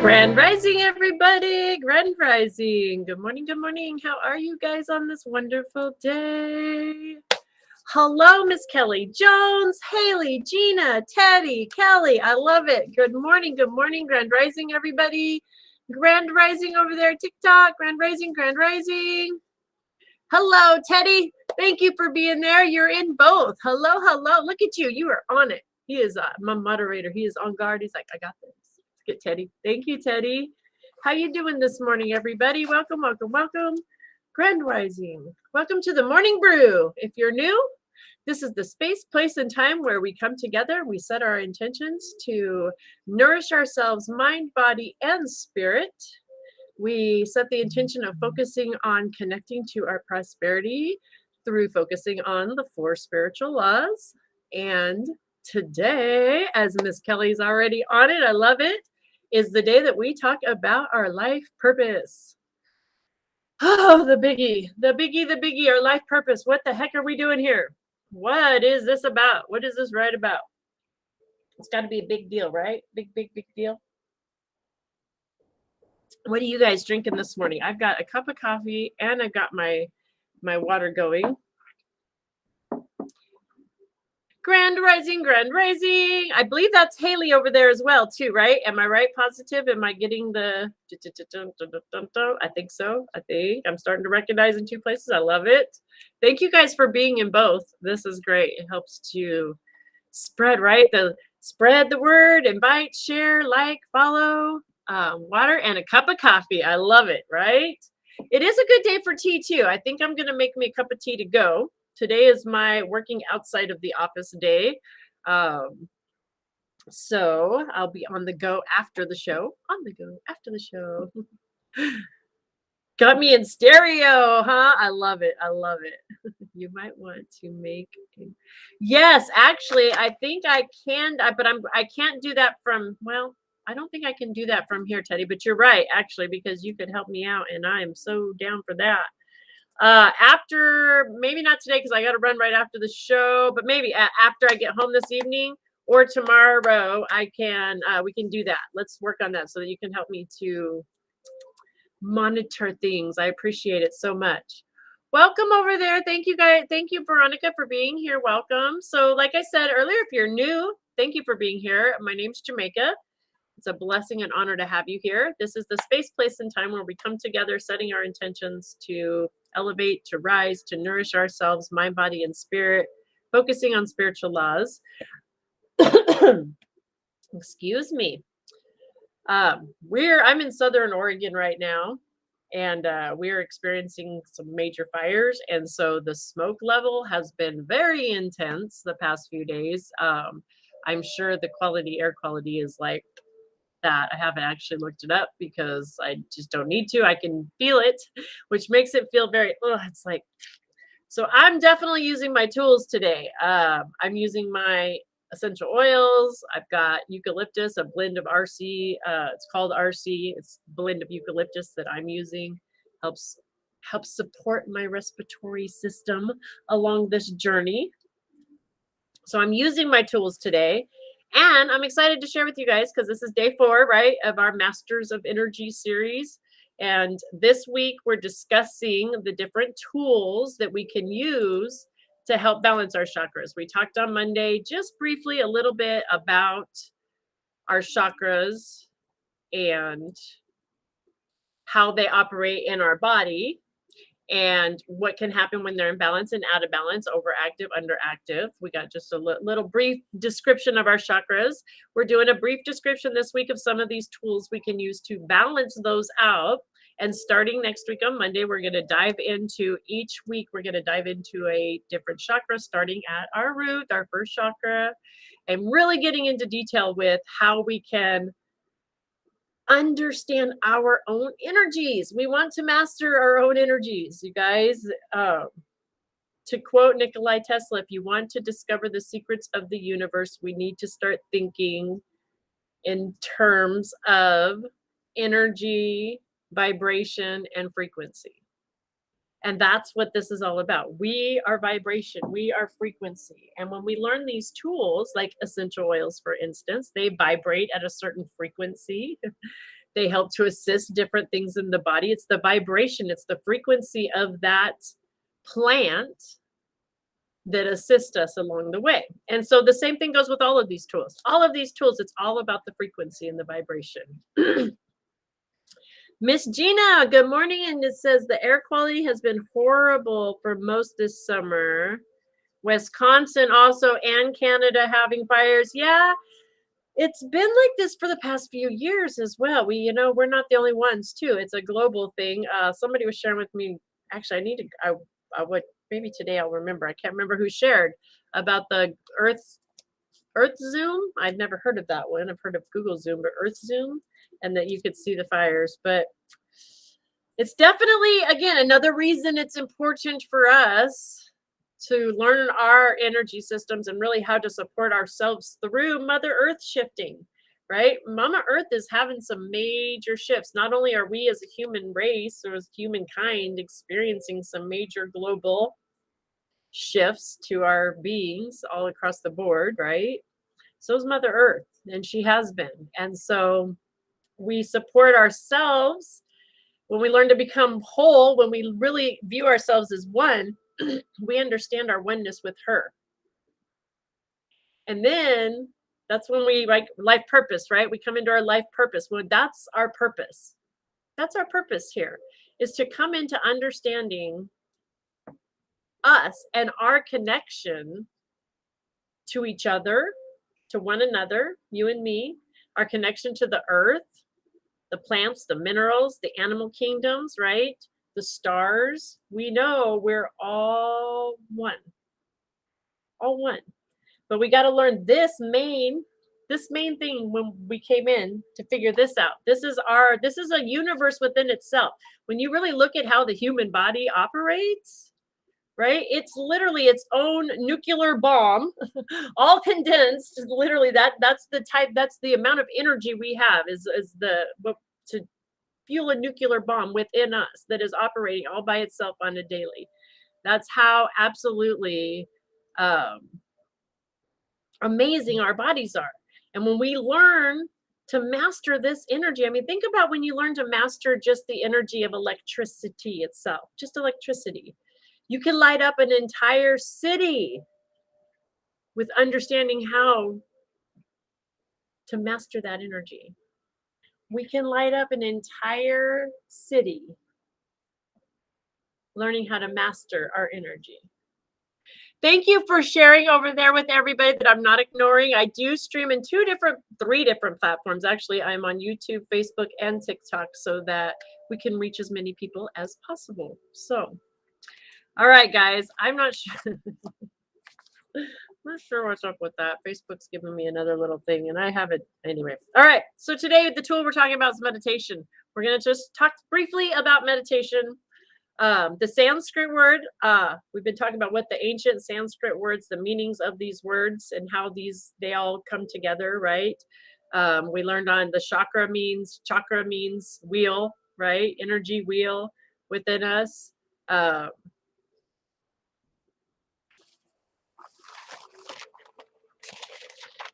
Grand Rising, everybody. Grand Rising. Good morning. Good morning. How are you guys on this wonderful day? Hello, Miss Kelly Jones, Haley, Gina, Teddy, Kelly. I love it. Good morning. Good morning. Grand Rising, everybody. Grand Rising over there, TikTok. Grand Rising. Grand Rising. Hello, Teddy. Thank you for being there. You're in both. Hello, hello. Look at you. You are on it. He is my moderator. He is on guard. He's like, I got this. Get Teddy. Thank you, Teddy. How you doing this morning, everybody? Welcome, welcome, welcome. Grand Rising. Welcome to the Morning Brew. If you're new, this is the space, place, and time where we come together. We set our intentions to nourish ourselves, mind, body, and spirit. We set the intention of focusing on connecting to our prosperity through focusing on the 4 spiritual laws. And today, as Miss Kelly's already on it, I love it, is the day that we talk about our life purpose. Oh, the biggie, the biggie, the biggie, our life purpose. What the heck are we doing here? What is this about? What is this right about? It's got to be a big deal, right? Big, big, big deal. What are you guys drinking this morning? I've got a cup of coffee and I've got my water going. Grand Rising, Grand Rising. I believe that's Haley over there as well, too, right? Am I right? Positive? Am I getting the... I think so. I think I'm starting to recognize in 2 places. I love it. Thank you guys for being in both. This is great. It helps to spread, right? Spread the word, invite, share, like, follow. Water and a cup of coffee. I love it, right? It is a good day for tea, too. I think I'm going to make me a cup of tea to go. Today is my working outside of the office day. So I'll be on the go after the show. On the go after the show. Got me in stereo, huh? I love it. I love it. You might want to make yes, actually, I think I can, but I can't do that from, well, I don't think I can do that from here, Teddy, but you're right, actually, because you could help me out, and I am so down for that. After, maybe not today because I got to run right after the show, but maybe after I get home this evening or tomorrow, we can do that. Let's work on that so that you can help me to monitor things. I appreciate it so much. Welcome over there. Thank you guys. Thank you, Veronica, for being here. Welcome. So like I said earlier, if you're new, thank you for being here. My name's Jamica. It's a blessing and honor to have you here. This is the space, place, and time where we come together, setting our intentions to elevate, to rise, to nourish ourselves, mind, body, and spirit, focusing on spiritual laws. Excuse me. I'm in Southern Oregon right now, and we're experiencing some major fires, and so the smoke level has been very intense the past few days. I'm sure the air quality is like that. I haven't actually looked it up because I just don't need to. I can feel it, which makes it feel very, it's like, so I'm definitely using my tools today. I'm using my essential oils. I've got eucalyptus, a blend of RC. It's called RC. It's a blend of eucalyptus that I'm using. Helps support my respiratory system along this journey. So I'm using my tools today. And I'm excited to share with you guys because this is day 4, right, of our Masters of Energy series. And this week we're discussing the different tools that we can use to help balance our chakras. We talked on Monday just briefly a little bit about our chakras and how they operate in our body and what can happen when they're in balance and out of balance, overactive, underactive. We got just a little brief description of our chakras. We're doing a brief description this week of some of these tools we can use to balance those out. And starting next week on Monday, we're going to dive into each week. We're going to dive into a different chakra, starting at our root, our first chakra, and really getting into detail with how we can understand our own energies. We want to master our own energies, you guys. To quote Nikolai Tesla, if you want to discover the secrets of the universe, we need to start thinking in terms of energy, vibration, and frequency. And that's what this is all about. We are vibration, we are frequency. And when we learn these tools, like essential oils, for instance, they vibrate at a certain frequency. They help to assist different things in the body. It's the vibration, it's the frequency of that plant that assist us along the way. And so the same thing goes with all of these tools. All of these tools, it's all about the frequency and the vibration. Miss Gina, good morning. And it says the air quality has been horrible for most this summer. Wisconsin also and Canada having fires. Yeah, it's been like this for the past few years as well. We're not the only ones too. It's a global thing. Somebody was sharing with me. Actually, I would maybe today I'll remember. I can't remember who shared about the Earth Zoom. I've never heard of that one. I've heard of Google Zoom, but Earth Zoom, and that you could see the fires. But it's definitely, again, another reason it's important for us to learn our energy systems and really how to support ourselves through Mother Earth shifting, right? Mama Earth is having some major shifts. Not only are we as a human race or as humankind experiencing some major global shifts to our beings all across the board, right? So is Mother Earth, and she has been. And so we support ourselves when we learn to become whole, when we really view ourselves as one, we understand our oneness with her. And then that's when we like life purpose, right? We come into our life purpose. Well, that's our purpose. That's our purpose here, is to come into understanding us and our connection to each other, to one another, you and me, our connection to the earth, the plants, the minerals, the animal kingdoms, right? The stars. We know we're all one. All one. But we got to learn this main thing when we came in to figure this out. This is a universe within itself. When you really look at how the human body operates, right? It's literally its own nuclear bomb, all condensed. Literally, that's the amount of energy we have to fuel a nuclear bomb within us that is operating all by itself on a daily. That's how absolutely amazing our bodies are. And when we learn to master this energy, I mean, think about when you learn to master just the energy of electricity itself, just electricity. You can light up an entire city with understanding how to master that energy. We can light up an entire city learning how to master our energy. Thank you for sharing over there with everybody that I'm not ignoring. I do stream in three different platforms. Actually, I'm on YouTube, Facebook, and TikTok so that we can reach as many people as possible. So, all right, guys, I'm not sure. Not sure what's up with that. Facebook's giving me another little thing, and I have it anyway. All right, so today the tool we're talking about is meditation. We're going to just talk briefly about meditation. The Sanskrit word, we've been talking about what the ancient Sanskrit words, the meanings of these words and how they all come together, right? We learned on the chakra means wheel, right? Energy wheel within us.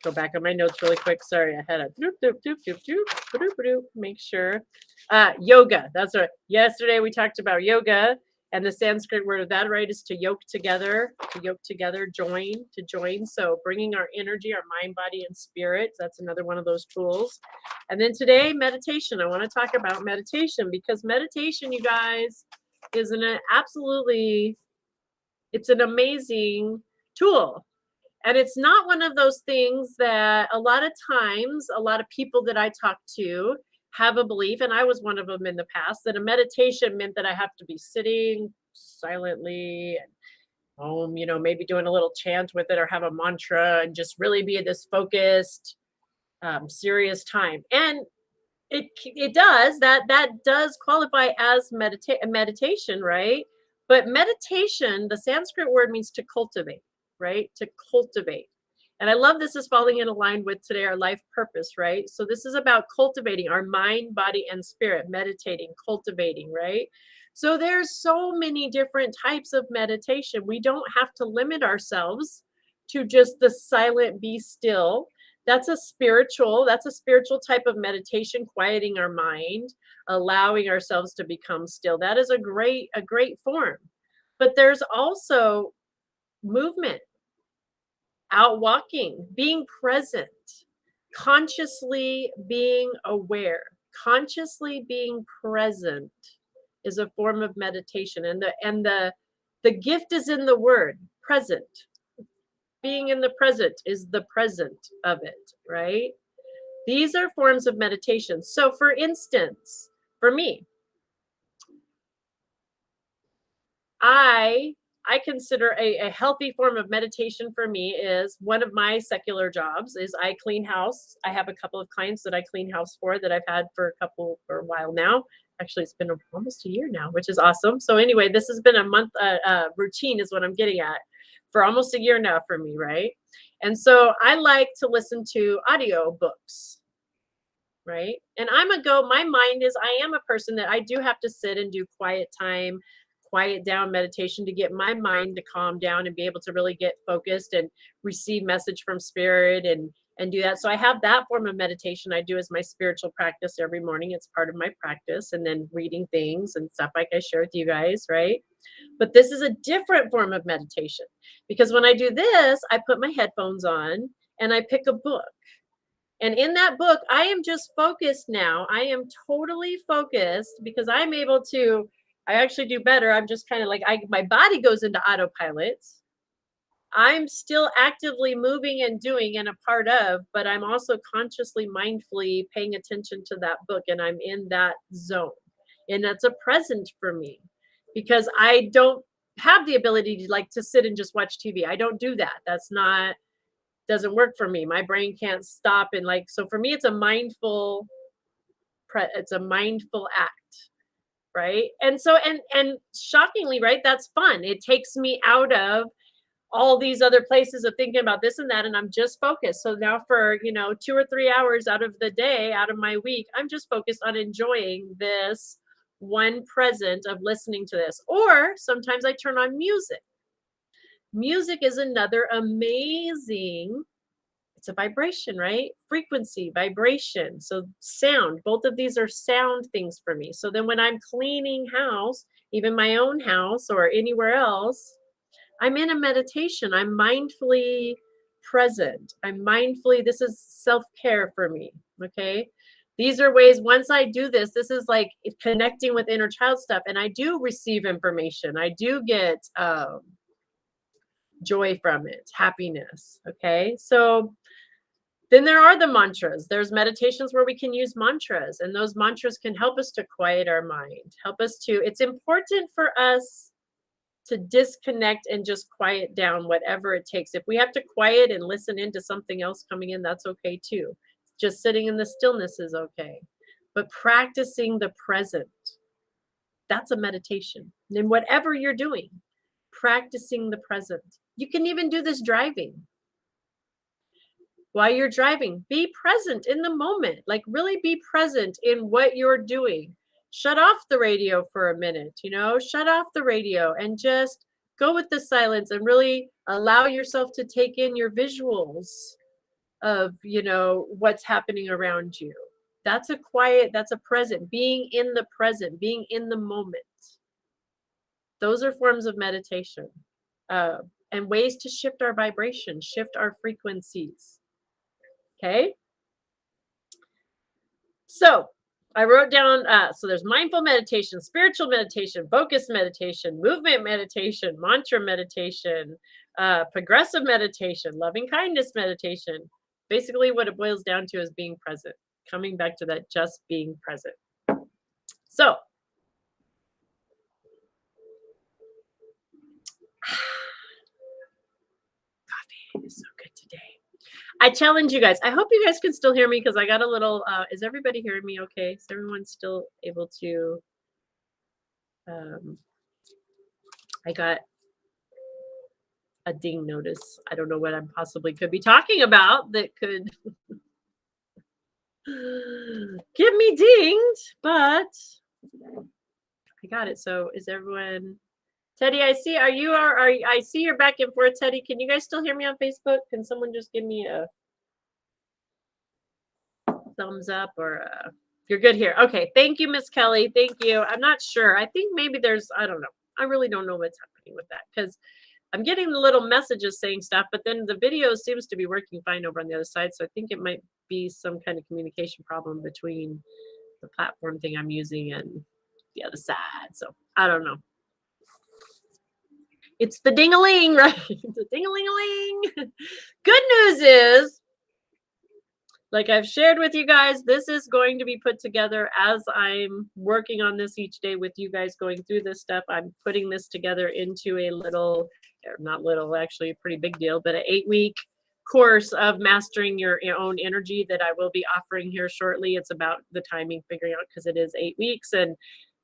Go back on my notes really quick. Sorry, I had a make sure. Yoga, that's right. Yesterday we talked about yoga, and the Sanskrit word of that, right, is to yoke together, join. So bringing our energy, our mind, body, and spirit. That's another one of those tools. And then today, meditation. I want to talk about meditation because meditation, you guys, is it's an amazing tool. And it's not one of those things that a lot of times, a lot of people that I talk to have a belief, and I was one of them in the past, that a meditation meant that I have to be sitting silently and maybe doing a little chant with it or have a mantra and just really be in this focused, serious time. And it does that does qualify as meditation, right? But meditation, the Sanskrit word means to cultivate, right? To cultivate. And I love this is falling in line with today our life purpose, right? So this is about cultivating our mind, body, and spirit, meditating, cultivating, right? So there's so many different types of meditation. We don't have to limit ourselves to just the silent be still. That's a spiritual type of meditation, quieting our mind, allowing ourselves to become still. That is a great form. But there's also movement, out walking, being present, consciously being aware, consciously being present is a form of meditation. And the gift is in the word present. Being in the present is the present of it, right? These are forms of meditation. So for instance, for me, I I consider a healthy form of meditation for me is one of my secular jobs is I clean house. I have a couple of clients that I clean house for that I've had for a while now. Actually, it's been almost a year now, which is awesome. So anyway, this has been a month routine is what I'm getting at for almost a year now for me, right? And so I like to listen to audio books, right? And my mind is, I am a person that I do have to sit and do quiet time, quiet down meditation to get my mind to calm down and be able to really get focused and receive message from spirit and do that. So I have that form of meditation I do as my spiritual practice every morning. It's part of my practice, and then reading things and stuff like I share with you guys, right? But this is a different form of meditation because when I do this, I put my headphones on and I pick a book, and in that book, I am just focused now. I am totally focused because I'm able to, I actually do better. I'm just kind of like, my body goes into autopilot. I'm still actively moving and doing and a part of, but I'm also consciously, mindfully paying attention to that book, and I'm in that zone. And that's a present for me because I don't have the ability to like to sit and just watch TV. I don't do that. That's not doesn't work for me. My brain can't stop and like so for me it's a mindful act, right? And so and shockingly, right, that's fun. It takes me out of all these other places of thinking about this and that, and I'm just focused. So now for, 2 or 3 hours out of the day, out of my week, I'm just focused on enjoying this one present of listening to this. Or sometimes I turn on music. Music is another amazing, it's a vibration, right? Frequency, vibration. So sound, both of these are sound things for me. So then when I'm cleaning house, even my own house or anywhere else, I'm in a meditation. I'm mindfully present. This is self-care for me. Okay. These are ways, once I do this, this is like connecting with inner child stuff. And I do receive information. I do get joy from it, happiness. Okay. So then there are the mantras. There's meditations where we can use mantras, and those mantras can help us to quiet our mind, help us to, it's important for us to disconnect and just quiet down whatever it takes. If we have to quiet and listen into something else coming in, that's okay too. Just sitting in the stillness is okay. But practicing the present, that's a meditation. And whatever you're doing, practicing the present. You can even do this driving. While you're driving, be present in the moment. Like really be present in what you're doing. Shut off the radio for a minute, shut off the radio and just go with the silence and really allow yourself to take in your visuals of, what's happening around you. That's a quiet, that's a present, being in the present, being in the moment. Those are forms of meditation, and ways to shift our vibration, shift our frequencies. Okay. So I wrote down, so there's mindful meditation, spiritual meditation, focused meditation, movement meditation, mantra meditation, progressive meditation, loving kindness meditation. Basically what it boils down to is being present, coming back to that just being present. So coffee is so good today. I challenge you guys. I hope you guys can still hear me because I got a little, is everybody hearing me okay? Is everyone still able to, I got a ding notice. I don't know what I possibly could be talking about that could get me dinged, but I got it. So is everyone, Teddy, I see, I see you're back and forth, Teddy. Can you guys still hear me on Facebook? Can someone just give me a thumbs up or you're good here. Okay. Thank you, Miss Kelly. Thank you. I'm not sure. I think maybe there's, I don't know. I really don't know what's happening with that because I'm getting the little messages saying stuff, but then the video seems to be working fine over on the other side. So I think it might be some kind of communication problem between the platform thing I'm using and the other side. So I don't know. It's the ding-a-ling, right? The ding-a-ling-a-ling. Good news is, like I've shared with you guys, this is going to be put together as I'm working on this each day with you guys going through this stuff. I'm putting this together into a little, not little, actually a pretty big deal, but an 8-week course of mastering your own energy that I will be offering here shortly. It's about the timing figuring out because it is 8 weeks. And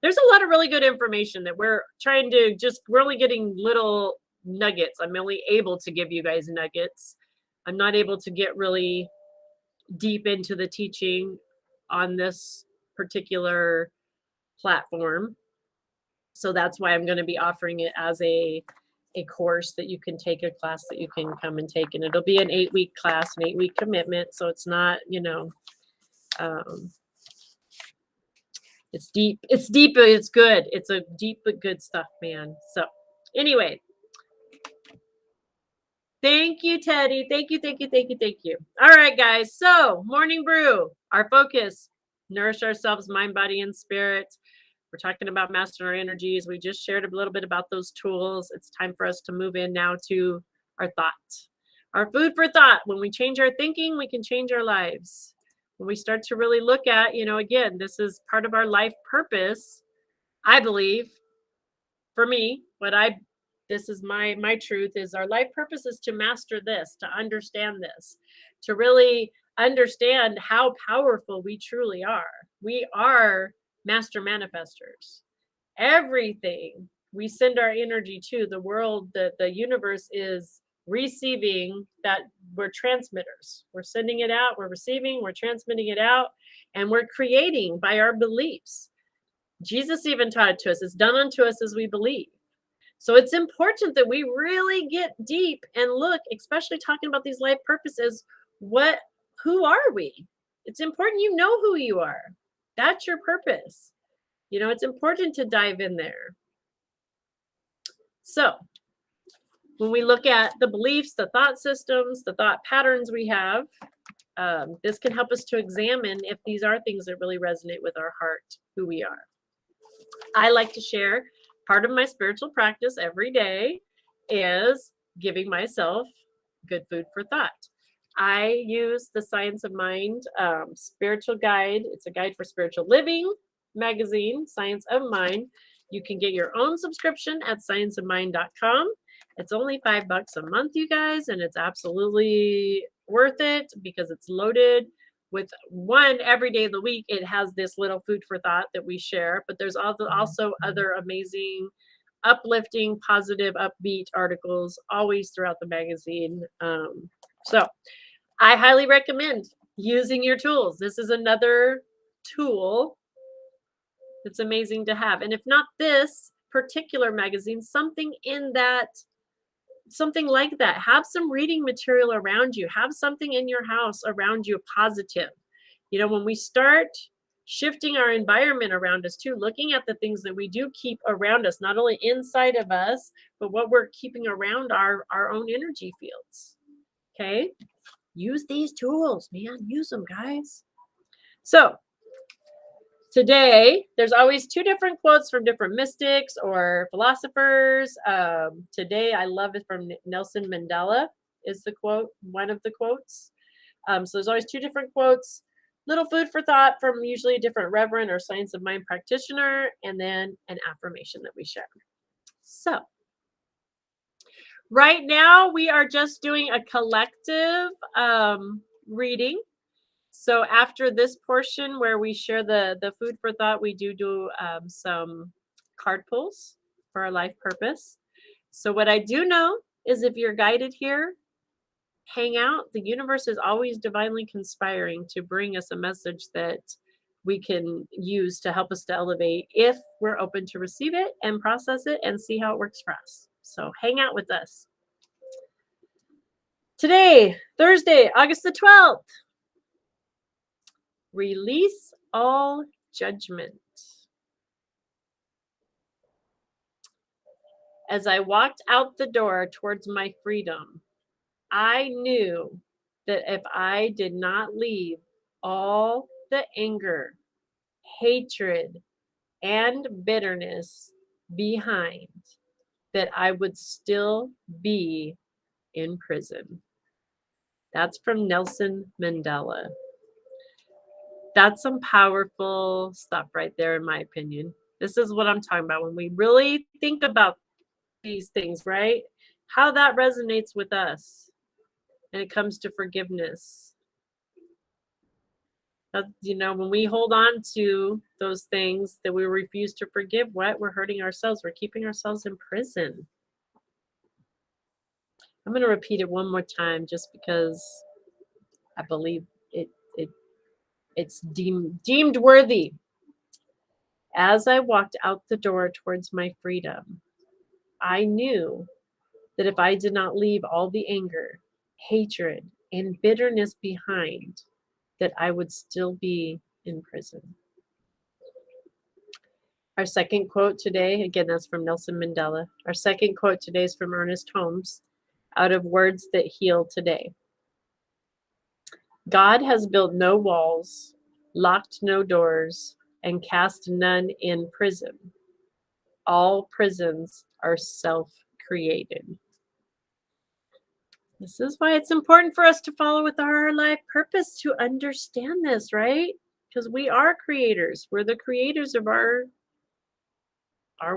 there's a lot of really good information that we're trying to we're only getting little nuggets. I'm only able to give you guys nuggets. I'm not able to get really deep into the teaching on this particular platform. So that's why I'm going to be offering it as a course that you can take, a class that you can come and take. And it'll be an 8-week class, an 8-week commitment. So it's not, it's deep. It's deep, but it's good. It's a deep but good stuff, man. So anyway, thank you, Teddy. Thank you, thank you, thank you, thank you. All right, guys. So Morning Brew, our focus, nourish ourselves, mind, body, and spirit. We're talking about mastering our energies. We just shared a little bit about those tools. It's time for us to move in now to our thoughts. Our food for thought. When we change our thinking, we can change our lives. When we start to really look at, again, this is part of our life purpose, I believe. For me, this is my truth, is our life purpose is to master this, to understand this, to really understand how powerful we truly are. We are master manifestors. Everything we send our energy to, the world, the universe is receiving that. We're transmitters. We're sending it out, we're receiving, we're transmitting it out, and we're creating by our beliefs. Jesus even taught it to us. It's done unto us as we believe. So it's important that we really get deep and look, especially talking about these life purposes. Who are we? It's important you know who you are. That's your purpose. It's important to dive in there. So when we look at the beliefs, the thought systems, the thought patterns we have, this can help us to examine if these are things that really resonate with our heart, who we are. I like to share part of my spiritual practice every day is giving myself good food for thought. I use the Science of Mind spiritual guide. It's a guide for spiritual living magazine, Science of Mind. You can get your own subscription at scienceofmind.com. It's only $5 a month, you guys, and it's absolutely worth it because it's loaded with one every day of the week. It has this little food for thought that we share, but there's also other amazing, uplifting, positive, upbeat articles always throughout the magazine. So I highly recommend using your tools. This is another tool that's amazing to have. And if not this particular magazine, something like that. Have some reading material around you. Have something in your house around you positive. When we start shifting our environment around us too, looking at the things that we do keep around us, not only inside of us, but what we're keeping around our own energy fields. Okay? Use these tools, man. Use them, guys. So today, there's always 2 different quotes from different mystics or philosophers. Today, I love it from Nelson Mandela is the quote, one of the quotes. So there's always 2 different quotes, little food for thought from usually a different reverend or Science of Mind practitioner, and then an affirmation that we share. So right now, we are just doing a collective reading. So after this portion where we share the food for thought, we do some card pulls for our life purpose. So what I do know is if you're guided here, hang out. The universe is always divinely conspiring to bring us a message that we can use to help us to elevate if we're open to receive it and process it and see how it works for us. So hang out with us. Today, Thursday, August the 12th. Release all judgment. As I walked out the door towards my freedom, I knew that if I did not leave all the anger, hatred, and bitterness behind, that I would still be in prison. That's from Nelson Mandela. That's some powerful stuff right there, in my opinion. This is what I'm talking about when we really think about these things, right? How that resonates with us when it comes to forgiveness. When we hold on to those things that we refuse to forgive, what? We're hurting ourselves. We're keeping ourselves in prison. I'm going to repeat it one more time just because I believe it's deemed worthy. As I walked out the door towards my freedom, I knew that if I did not leave all the anger, hatred, and bitterness behind, that I would still be in prison. Our second quote today, again, that's from Nelson Mandela. Our second quote today is from Ernest Holmes, out of Words That Heal Today. God has built no walls, locked no doors, and cast none in prison. All prisons are self-created. This is why it's important for us to follow with our life purpose, to understand this, right? Because we are creators. We're the creators of our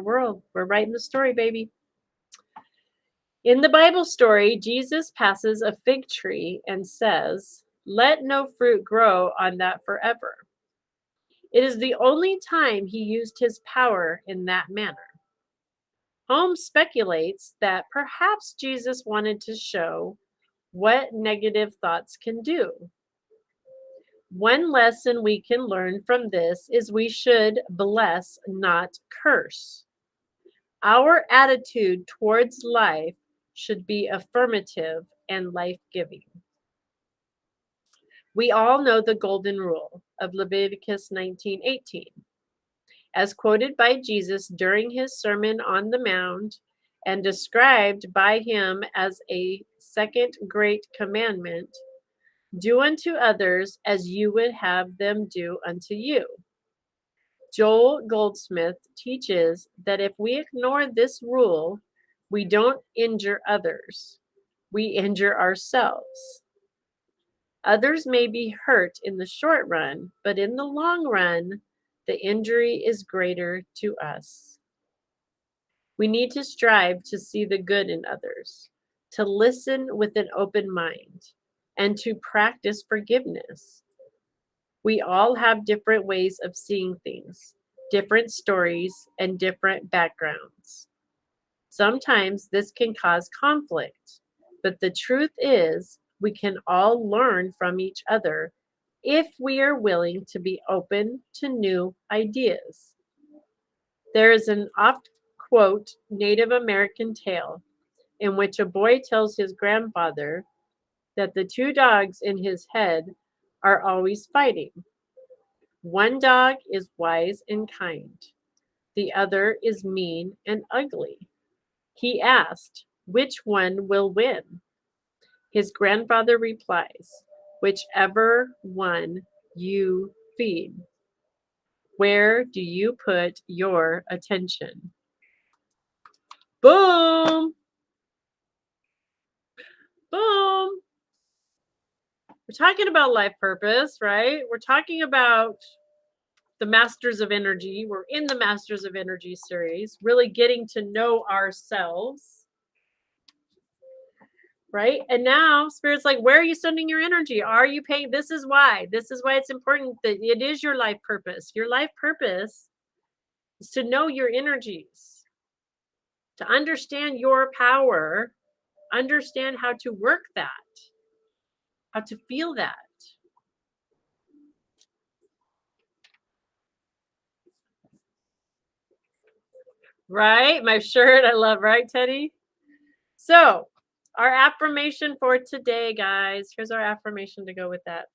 world. We're writing the story, baby. In the Bible story, Jesus passes a fig tree and says, "Let no fruit grow on that forever." It is the only time he used his power in that manner. Holmes speculates that perhaps Jesus wanted to show what negative thoughts can do. One lesson we can learn from this is we should bless, not curse. Our attitude towards life should be affirmative and life-giving. We all know the golden rule of Leviticus 19:18. As quoted by Jesus during his Sermon on the Mount and described by him as a second great commandment, do unto others as you would have them do unto you. Joel Goldsmith teaches that if we ignore this rule, we don't injure others, we injure ourselves. Others may be hurt in the short run, but in the long run, the injury is greater to us. We need to strive to see the good in others, to listen with an open mind, and to practice forgiveness. We all have different ways of seeing things, different stories, and different backgrounds. Sometimes this can cause conflict, but the truth is we can all learn from each other if we are willing to be open to new ideas. There is an oft-quote Native American tale in which a boy tells his grandfather that the two dogs in his head are always fighting. One dog is wise and kind. The other is mean and ugly. He asked, "Which one will win?" His grandfather replies, "Whichever one you feed." Where do you put your attention? Boom! Boom! We're talking about life purpose, right? We're talking about the Masters of Energy. We're in the Masters of Energy series, really getting to know ourselves, right? And now Spirit's like, where are you sending your energy? Are you paying? This is why it's important that it is your life purpose. Your life purpose is to know your energies, to understand your power, understand how to work that, how to feel that. Right? My shirt, I love, right, Teddy? So, our affirmation for today, guys. Here's our affirmation to go with that.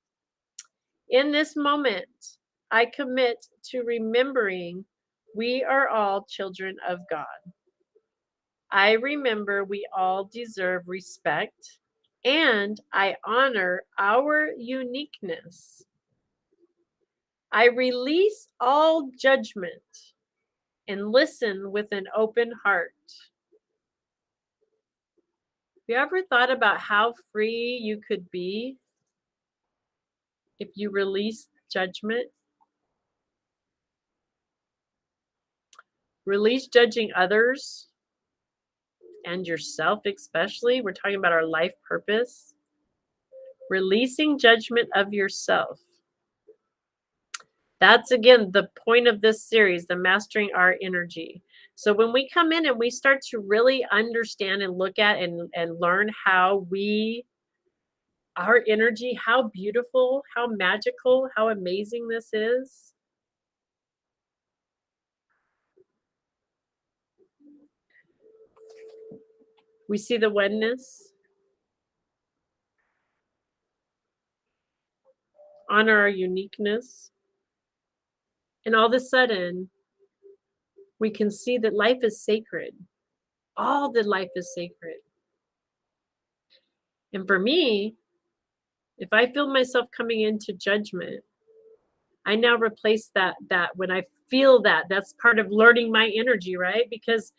In this moment, I commit to remembering we are all children of God. I remember we all deserve respect and I honor our uniqueness. I release all judgment and listen with an open heart. Have you ever thought about how free you could be if you release judgment? Release judging others and yourself, especially. We're talking about our life purpose. Releasing judgment of yourself. That's again the point of this series, the mastering our energy. So when we come in and we start to really understand and look at and learn how our energy, how beautiful, how magical, how amazing this is. We see the oneness, honor our uniqueness, and all of a sudden we can see that life is sacred. All the life is sacred. And for me, if I feel myself coming into judgment, I now replace that when I feel that's part of learning my energy, right? Because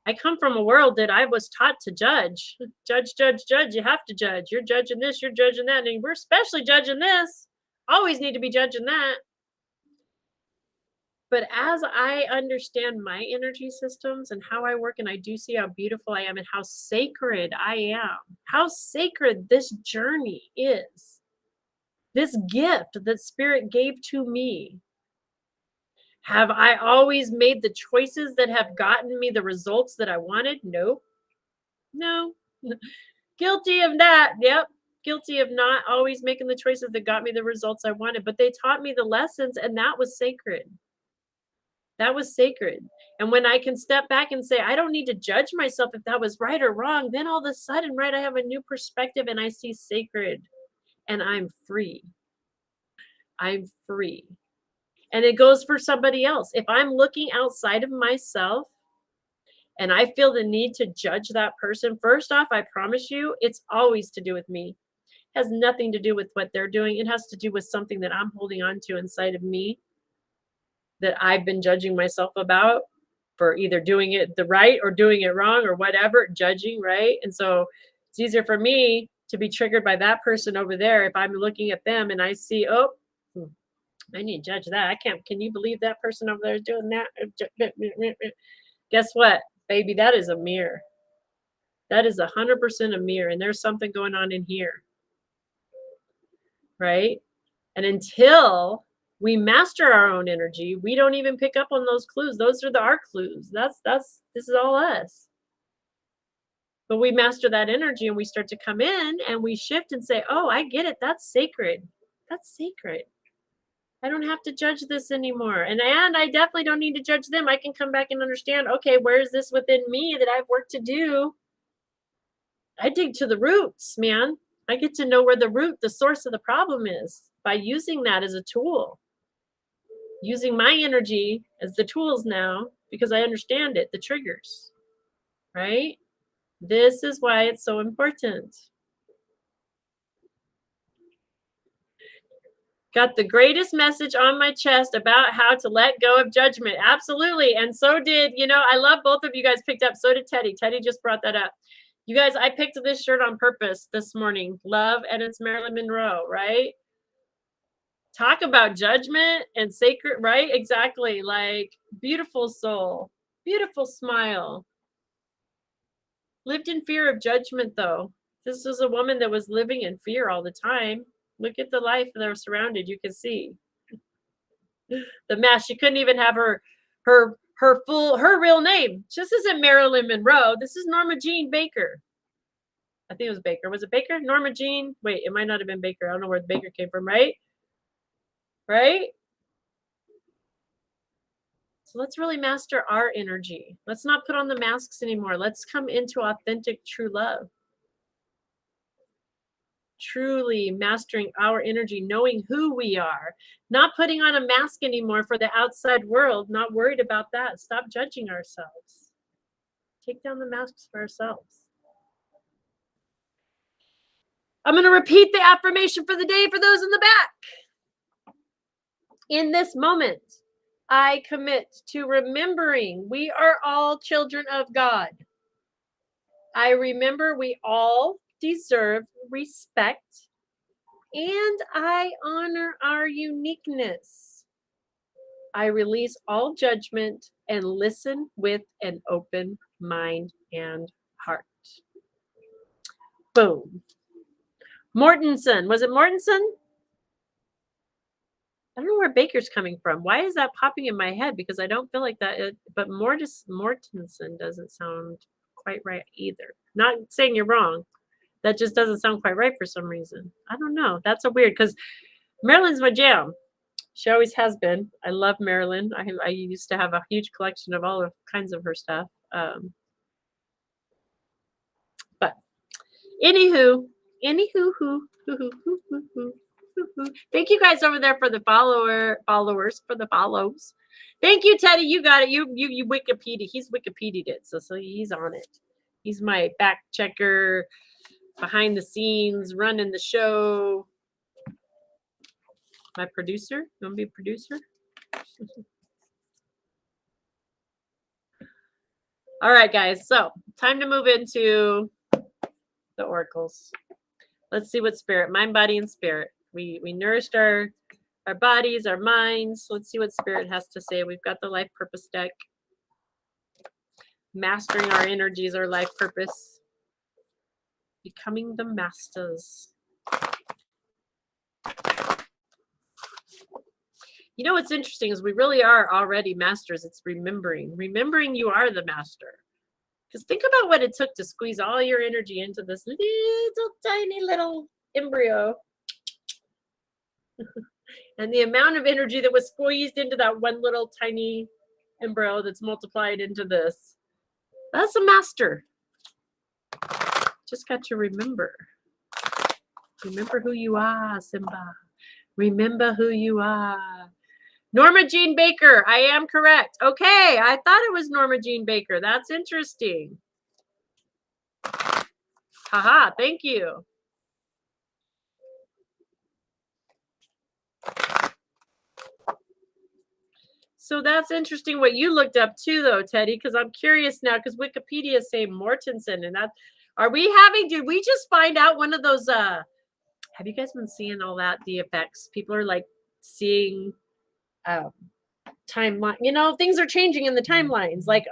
I come from a world that I was taught to judge. Judge, judge, judge. You have to judge. You're judging this, you're judging that, and we're especially judging this. Always need to be judging that. But as I understand my energy systems and how I work, and I do see how beautiful I am and how sacred I am, how sacred this journey is, this gift that Spirit gave to me. Have I always made the choices that have gotten me the results that I wanted? Nope. No. Guilty of that. Yep. Guilty of not always making the choices that got me the results I wanted, but they taught me the lessons, and that was sacred. That was sacred. And when I can step back and say, I don't need to judge myself if that was right or wrong, then all of a sudden, right, I have a new perspective and I see sacred and I'm free. I'm free. And it goes for somebody else. If I'm looking outside of myself and I feel the need to judge that person, first off, I promise you, it's always to do with me. It has nothing to do with what they're doing. It has to do with something that I'm holding on to inside of me that I've been judging myself about for either doing it the right or doing it wrong or whatever, judging, right? And so it's easier for me to be triggered by that person over there if I'm looking at them and I see, oh, I need to judge that. I can't. Can you believe that person over there is doing that? Guess what, baby? That is a mirror. That is 100% a mirror, and there's something going on in here, right? And until we master our own energy, we don't even pick up on those clues. Those are our clues. This is all us. But we master that energy and we start to come in and we shift and say, oh, I get it. That's sacred. That's sacred. I don't have to judge this anymore. And I definitely don't need to judge them. I can come back and understand, okay, where is this within me that I've work to do? I dig to the roots, man. I get to know where the source of the problem is by using that as a tool. Using my energy as the tools now because I understand it, the triggers, right? This is why it's so important. Got the greatest message on my chest about how to let go of judgment. Absolutely. And so did, I love both of you guys picked up. So did Teddy. Teddy just brought that up. You guys, I picked this shirt on purpose this morning. Love, and it's Marilyn Monroe, right? Talk about judgment and sacred, right? Exactly. Like beautiful soul, beautiful smile. Lived in fear of judgment, though. This was a woman that was living in fear all the time. Look at the life that was surrounded. You can see the mess. She couldn't even have her real name. This isn't Marilyn Monroe. This is Norma Jean Baker. I think it was Baker. Was it Baker? Norma Jean? Wait, it might not have been Baker. I don't know where the Baker came from, right? Right? So let's really master our energy. Let's not put on the masks anymore. Let's come into authentic, true love. truly mastering our energy, knowing who we are, not putting on a mask anymore for the outside world, not worried about that. Stop judging ourselves. Take down the masks for ourselves. I'm going to repeat the affirmation for the day for those in the back. In this moment, I commit to remembering we are all children of God. I remember we all deserve respect, and I honor our uniqueness. I release all judgment and listen with an open mind and heart. Boom. Mortensen. Was it Mortensen? I don't know where Baker's coming from. Why is that popping in my head? Because I don't feel like that. But Mortensen doesn't sound quite right either. Not saying you're wrong. That just doesn't sound quite right for some reason. I don't know. That's a weird, because Marilyn's my jam. She always has been. I love Marilyn. I used to have a huge collection of all kinds of her stuff. But anywho, thank you guys over there for the followers, for the follows. Thank you, Teddy. You got it. You Wikipedia. He's Wikipedia'd it, so he's on it. He's my back checker, behind the scenes, running the show. My producer. You want to be a producer? All right, guys. So time to move into the oracles. Let's see what spirit, mind, body, and spirit. We nourished our bodies, our minds. Let's see what spirit has to say. We've got the life purpose deck. Mastering our energies, our life purpose. Becoming the masters. You know what's interesting is we really are already masters. It's remembering. Remembering you are the master. Because think about what it took to squeeze all your energy into this little tiny little embryo. And the amount of energy that was squeezed into that one little tiny embryo that's multiplied into this. That's a master. Just got to remember. Remember who you are, Simba. Remember who you are. Norma Jean Baker. I am correct. Okay. I thought it was Norma Jean Baker. That's interesting. Haha. Thank you. So that's interesting what you looked up too, though, Teddy, because I'm curious now, because Wikipedia is saying Mortensen, and that, did we just find out one of those, have you guys been seeing all that, the effects? People are like seeing timeline, things are changing in the timelines. Like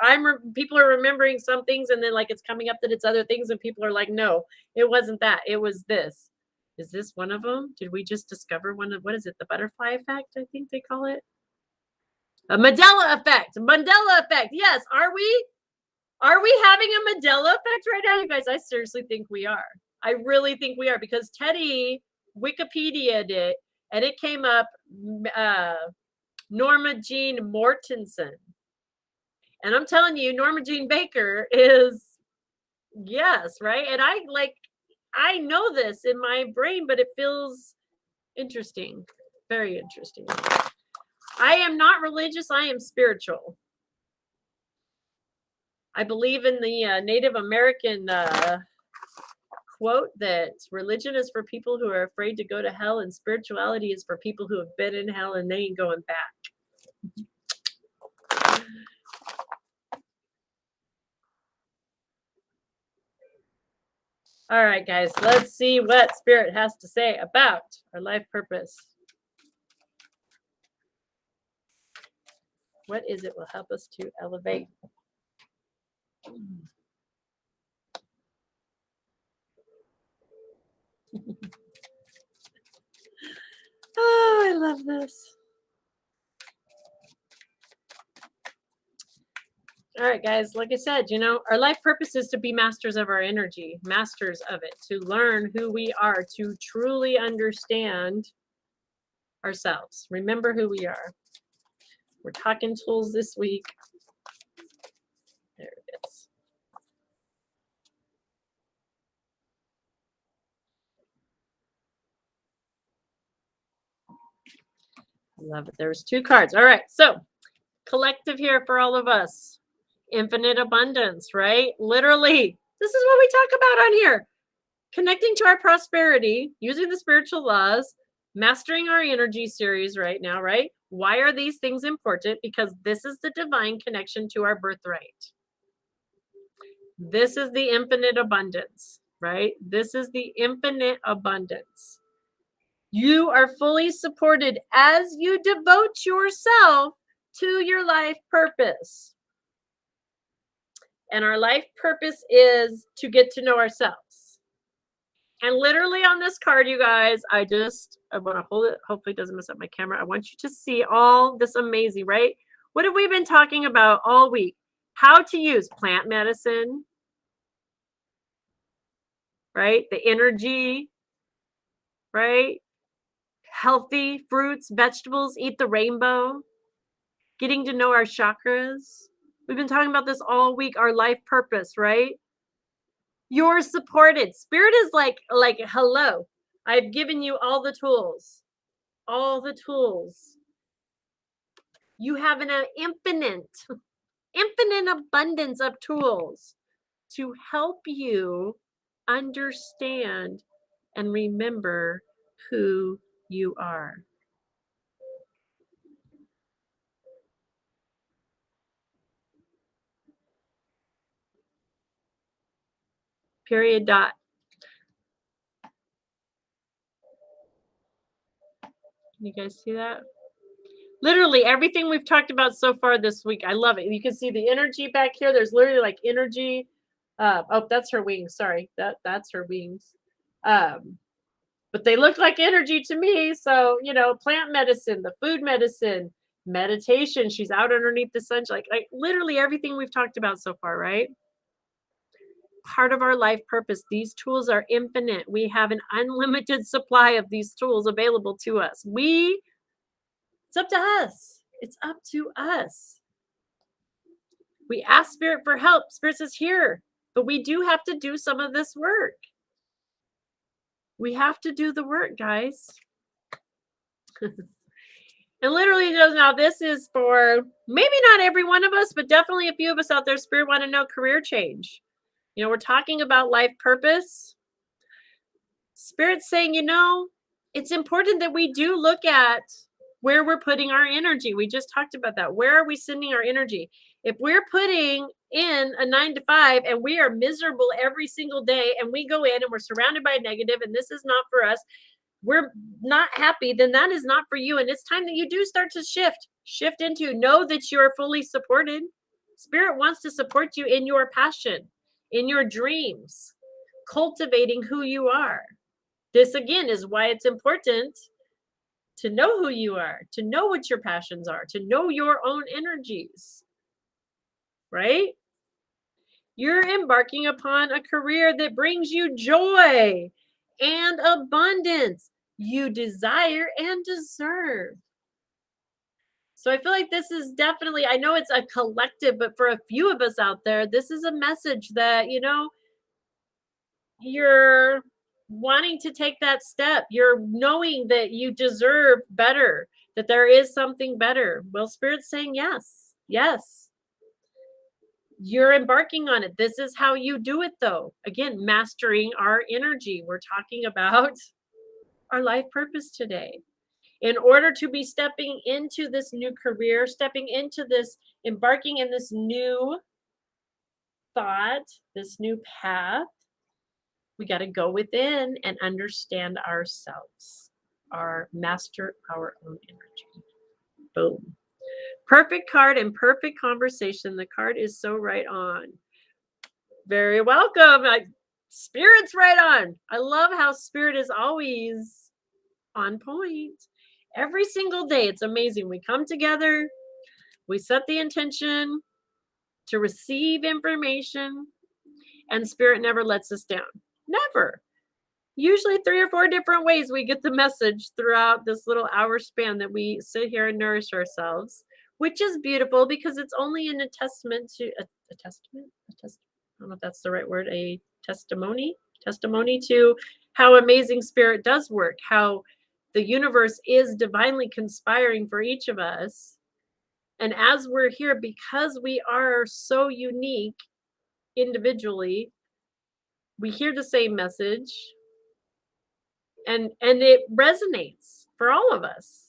people are remembering some things, and then like it's coming up that it's other things, and people are like, no, it wasn't that, it was this. Is this one of them? Did we just discover one of, what is it, the butterfly effect, I think they call it? A Mandela effect. Mandela effect. Yes. Are we having a Mandela effect right now, you guys? I seriously think we are. I really think we are, because Teddy Wikipedia'd it, and it came up Norma Jean Mortensen. And I'm telling you, Norma Jean Baker is, yes, right? And I know this in my brain, but it feels interesting. Very interesting. I am not religious. I am spiritual. I believe in the Native American quote that religion is for people who are afraid to go to hell, and spirituality is for people who have been in hell and they ain't going back. All right, guys, let's see what spirit has to say about our life purpose. What is it will help us to elevate? Oh, I love this. All right, guys, like I said, our life purpose is to be masters of our energy, masters of it, to learn who we are, to truly understand ourselves. Remember who we are. We're talking tools this week. There it is. Love it. There's two cards. All right. So collective here for all of us. Infinite abundance, right? Literally, this is what we talk about on here. Connecting to our prosperity, using the spiritual laws, mastering our energy series right now, right? Why are these things important? Because this is the divine connection to our birthright. This is the infinite abundance, right? This is the infinite abundance. You are fully supported as you devote yourself to your life purpose. And our life purpose is to get to know ourselves. And literally on this card, you guys, I want to hold it. Hopefully it doesn't mess up my camera. I want you to see all this amazing, right? What have we been talking about all week? How to use plant medicine, right? The energy, right? Healthy fruits, vegetables, eat the rainbow, getting to know our chakras. We've been talking about this all week, our life purpose, right? You're supported. Spirit is like, hello. I've given you all the tools. All the tools. You have an infinite abundance of tools to help you understand and remember who you are. Period. Dot. Can you guys see that? Literally everything we've talked about so far this week. I love it. You can see the energy back here. There's literally like energy. Oh, that's her wings. Sorry. That's her wings. But they look like energy to me. So, plant medicine, the food medicine, meditation. She's out underneath the sun. Like literally everything we've talked about so far, right? Part of our life purpose. These tools are infinite. We have an unlimited supply of these tools available to us. It's up to us. It's up to us. We ask Spirit for help. Spirit says here, but we do have to do some of this work. We have to do the work, guys. And literally, now this is for maybe not every one of us, but definitely a few of us out there. Spirit want to know career change. We're talking about life purpose. Spirit's saying, it's important that we do look at where we're putting our energy. We just talked about that. Where are we sending our energy? If we're putting in a 9 to 5 and we are miserable every single day and we go in and we're surrounded by negative and this is not for us, we're not happy, then that is not for you. And it's time that you do start to shift into, know that you're fully supported. Spirit wants to support you in your passion, in your dreams, cultivating who you are. This again is why it's important to know who you are, to know what your passions are, to know your own energies, right? You're embarking upon a career that brings you joy and abundance you desire and deserve. So I feel like this is definitely, I know it's a collective, but for a few of us out there, this is a message that, you're wanting to take that step. You're knowing that you deserve better, that there is something better. Well, Spirit's saying yes, yes. You're embarking on it. This is how you do it, though. Again, mastering our energy. We're talking about our life purpose today. In order to be stepping into this new career, stepping into this, embarking in this new thought, this new path, we got to go within and understand ourselves, master our own energy. Boom. Perfect card and perfect conversation. The card is so right on. Very welcome. Spirit's right on. I love how Spirit is always on point. Every single day. It's amazing. We come together. We set the intention to receive information. And Spirit never lets us down. Never. Usually 3 or 4 different ways we get the message throughout this little hour span that we sit here and nourish ourselves, which is beautiful because it's only in a testament to a testament. I don't know if that's the right word. A testimony to how amazing Spirit does work, how The universe is divinely conspiring for each of us. And as we're here, because we are so unique individually, we hear the same message, and it resonates for all of us.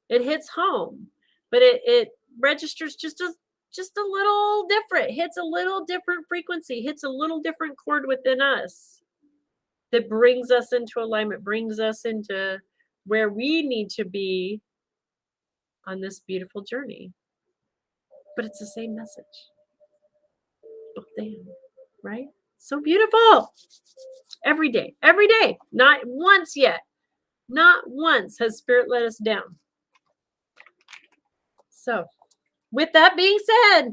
It hits home, but it registers just a little different, hits a little different frequency, hits a little different chord within us that brings us into alignment, brings us into where we need to be on this beautiful journey. But it's the same message. Oh, damn, right? So beautiful. Every day, not once yet. Not once has Spirit let us down. So, with that being said,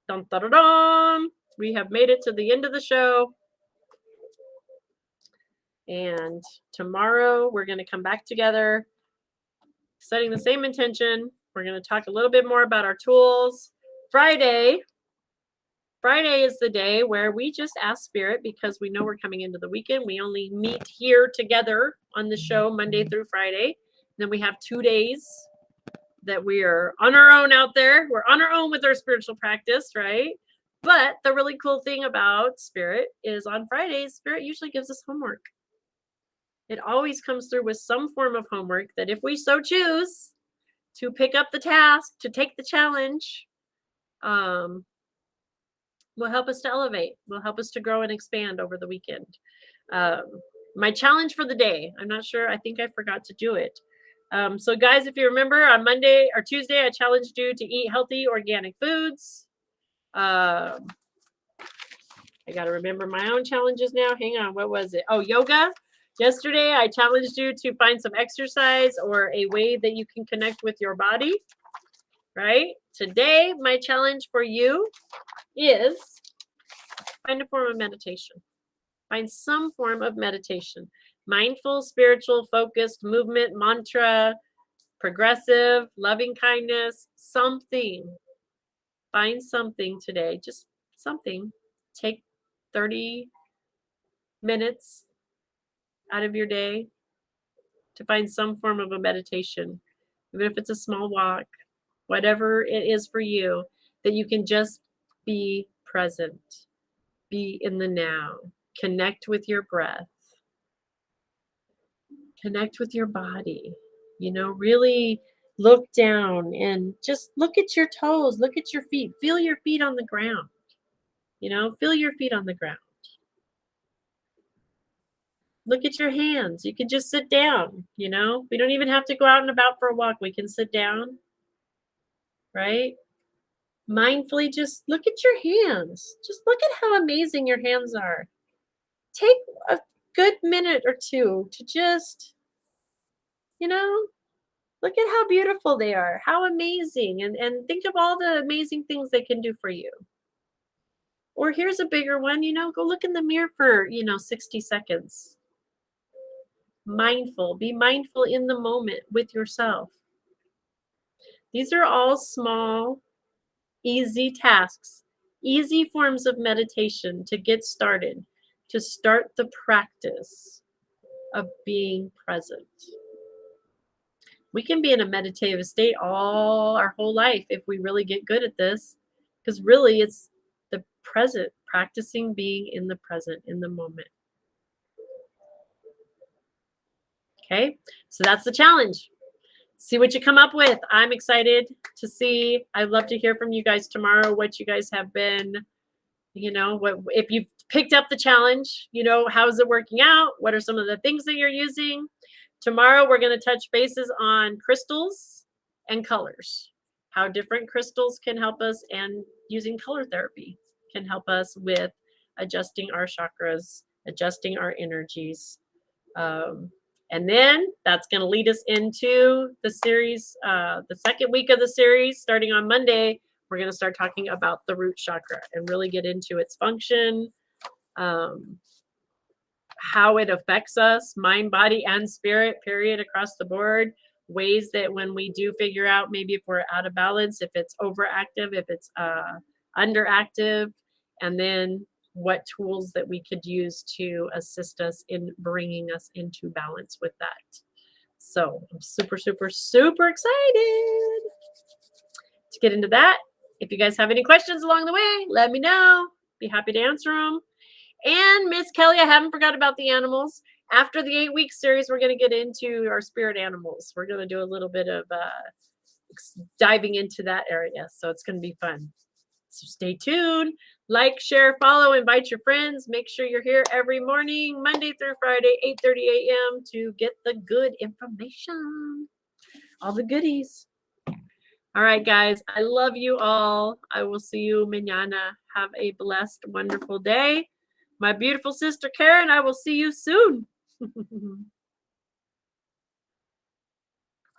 dun, dun, dun, dun, we have made it to the end of the show. And tomorrow we're going to come back together, setting the same intention. We're going to talk a little bit more about our tools. Friday is the day where we just ask Spirit, because we know we're coming into the weekend. We only meet here together on the show Monday through Friday. Then we have 2 days that we are on our own out there. We're on our own with our spiritual practice, right? But the really cool thing about Spirit is on Fridays, Spirit usually gives us homework. It always comes through with some form of homework that, if we so choose to pick up the task, to take the challenge, will help us to elevate, will help us to grow and expand over the weekend. My challenge for the day, I'm not sure, I think I forgot to do it. So guys, if you remember, on Monday or Tuesday, I challenged you to eat healthy organic foods. I got to remember my own challenges now. Hang on, what was it? Oh, yoga. Yesterday, I challenged you to find some exercise or a way that you can connect with your body, right? Today, my challenge for you is find a form of meditation. Find some form of meditation. Mindful, spiritual, focused, movement, mantra, progressive, loving kindness, something. Find something today, just something. Take 30 minutes out of your day to find some form of a meditation, even if it's a small walk, whatever it is for you, that you can just be present, be in the now, connect with your breath, connect with your body, really look down and just look at your toes, look at your feet, feel your feet on the ground, feel your feet on the ground. Look at your hands. You can just sit down, we don't even have to go out and about for a walk. We can sit down, right? Mindfully just look at your hands. Just look at how amazing your hands are. Take a good minute or two to just, look at how beautiful they are, how amazing, and think of all the amazing things they can do for you. Or here's a bigger one, go look in the mirror for, 60 seconds. Mindful, be mindful in the moment with yourself. These are all small, easy tasks, easy forms of meditation to get started, to start the practice of being present. We can be in a meditative state all our whole life if we really get good at this, because really it's the present, practicing being in the present, in the moment. Okay, so that's the challenge. See what you come up with. I'm excited to see. I'd love to hear from you guys tomorrow, what you guys have been, what, if you've picked up the challenge, how is it working out? What are some of the things that you're using? Tomorrow, we're going to touch bases on crystals and colors, how different crystals can help us, and using color therapy can help us with adjusting our chakras, adjusting our energies. And then that's going to lead us into the series, the second week of the series, starting on Monday. We're going to start talking about the root chakra and really get into its function, how it affects us, mind, body, and spirit, period, across the board. Ways that when we do figure out maybe if we're out of balance, if it's overactive, if it's underactive, and then what tools that we could use to assist us in bringing us into balance with that. So I'm super, super, super excited to get into that. If you guys have any questions along the way, let me know. Be happy to answer them. And Miss Kelly, I haven't forgot about the animals. After the 8-week series, we're going to get into our spirit animals. We're going to do a little bit of diving into that area. So it's going to be fun. So stay tuned. Like, share, follow, invite your friends. Make sure you're here every morning, Monday through Friday, 8:30 a.m. to get the good information. All the goodies. All right, guys. I love you all. I will see you mañana. Have a blessed, wonderful day. My beautiful sister Karen, I will see you soon.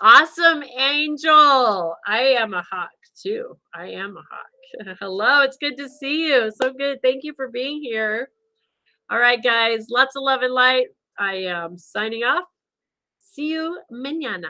Awesome, Angel. I am a hawk too. I am a hawk. Hello, it's good to see you. So good. Thank you for being here. All right, guys. Lots of love and light. I am signing off. See you mañana.